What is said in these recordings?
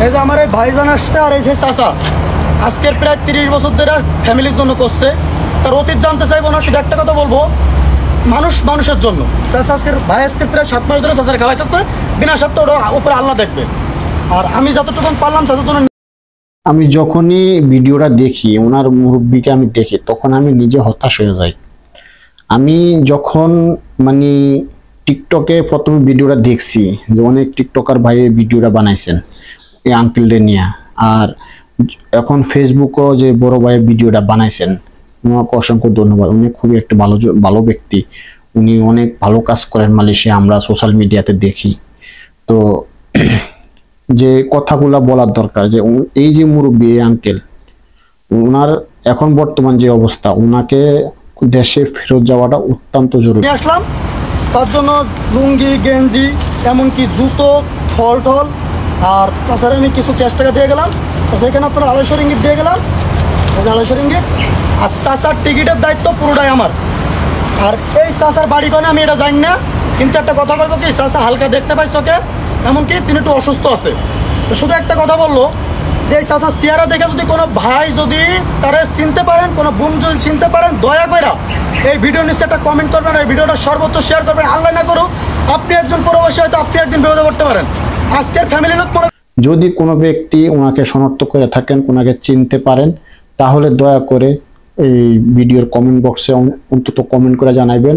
এই যে আমার এই ভাইজান আসছে আর এই যে চাচা আজকের প্রায় 30 বছর ধরে ফ্যামিলির জন্য করছে। তার অতীত জানতে চাইবো না, শুধু একটা কথা বলবো, মানুষ মানুষের জন্য। চাচা আজকের ভাই আজকে প্রায় 7 মাস ধরে চাচার খাওয়াইতেছে বিনা স্বার্থ, ওটা উপরে আল্লাহ দেখবে। আর আমি যতটুকু পারলাম চাচার জন্য। আমি যখনই ভিডিওটা দেখি, ওনার মুরব্বীকে আমি দেখি, তখন আমি নিজে হতাশ হয়ে যাই। আমি যখন মানে টিকটকে প্রথমে ভিডিওটা দেখছি, যে অনেক টিকটকার ভাই এই ভিডিওটা বানাইছেন এই আঙ্কেলরে নিয়ে, আর এখন ফেসবুকও যে বড় ভাই ভিডিওটা বানাইছেন, ওনাকে অসংখ্য ধন্যবাদ। উনি খুবই একটা ভালো ব্যক্তি, উনি অনেক ভালো কাজ করেন মালয়েশিয়া, আমরা সোশ্যাল মিডিয়াতে দেখি। তো যে কথাগুলা বলার দরকার, যে এই যে মুরব্বী আঙ্কেল, ওনার এখন বর্তমান যে অবস্থা, ওনাকে দেশে ফেরত যাওয়াটা অত্যন্ত জরুরি। আসলাম তার জন্য লুঙ্গি গেঞ্জি এমনকি জুতো ফল টল, আর চাচারে আমি কিছু ক্যাশ টাকা দিয়ে গেলাম। চাচা এখানে আপনার 250 রিঙ্গিট দিয়ে গেলাম, 250 রিঙ্গিট। আর চাচার টিকিটের দায়িত্ব পুরোটাই আমার। আর এই চাচার বাড়ি কোনে আমি এটা জানি না, কিন্তু একটা কথা বলবো কি, চাচা হালকা দেখতে পাই চোখে, এমনকি তিনি একটু অসুস্থ আছে। তো শুধু একটা কথা বললো যে এই চাচার চেহারা দেখে যদি কোনো ভাই যদি তারা চিনতে পারেন, কোনো বোন যদি চিনতে পারেন, দয়া করে এই ভিডিও নিচে একটা কমেন্ট করবেন, এই ভিডিওটা সর্বোচ্চ শেয়ার করবেন। আল্লাহ না করুক আপনি একজন প্রবাসী, হয়তো আপনি একদিন বিপদে পড়তে পারেন। আজকের ফ্যামিলি লোক যদি কোনো ব্যক্তি ওনাকে শনাক্ত করে থাকেন, ওনাকে চিনতে পারেন, তাহলে দয়া করে এই ভিডিওর কমেন্ট বক্সে অন্তত কমেন্ট করে জানাবেন,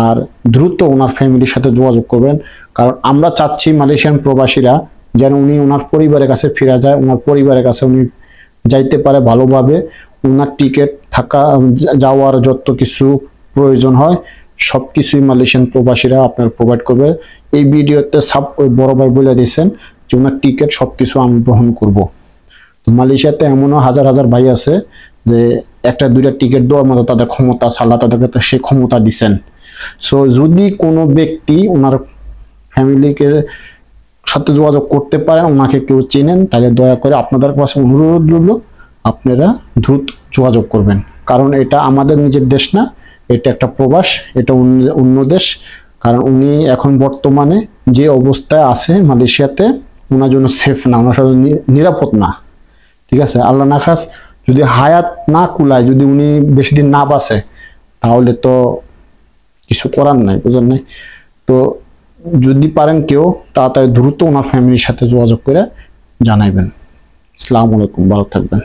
আর দ্রুত ওনার ফ্যামিলির সাথে যোগাযোগ করবেন। কারণ আমরা চাচ্ছি মালয়েশিয়ান প্রবাসীরা যেন উনি ওনার পরিবারের কাছে ফিরে যায়, ওনার পরিবারের কাছে উনি যাইতে পারে ভালোভাবে। ওনার টিকিট থাকা যাওয়ার যত কিছু প্রয়োজন হয় সব কিছুই মালয়েশিয়ান প্রবাসীরা আপনার প্রোভাইড করবে। এই ভিডিওতে বড় ভাই বলে দিয়েছেন যে ওনার টিকিট সবকিছু আমি গ্রহণ করব। তো মালয়েশিয়াতে এমনও হাজার হাজার ভাই আছে যে একটা দুইটা টিকিট দেওয়ার মতো তাদের ক্ষমতা সাল্লাহ তাদেরকে সে ক্ষমতা দিচ্ছেন। সো যদি কোনো ব্যক্তি ওনার ফ্যামিলিকে সাথে যোগাযোগ করতে পারেন, ওনাকে কেউ চেনেন, তাহলে দয়া করে আপনাদের কাছে অনুরোধ রইল আপনারা দ্রুত যোগাযোগ করবেন। কারণ এটা আমাদের নিজের দেশ না, এটা একটা প্রবাস, এটা অন্য দেশ। কারণ উনি এখন বর্তমানে যে অবস্থায় আছে মালয়েশিয়াতে, ওনার জন্য সেফ না, ওনার সাথে নিরাপদ না। ঠিক আছে, আল্লাহ না খাস যদি হায়াত না কুলায়, যদি উনি বেশি দিন না বাঁচে, তাহলে তো কিছু করার নাই, বুঝলেন নাই? তো যদি পারেন কেউ তাড়াতাড়ি দ্রুত ওনার ফ্যামিলির সাথে যোগাযোগ করে জানাইবেন। আসসালামু আলাইকুম, ভালো থাকবেন।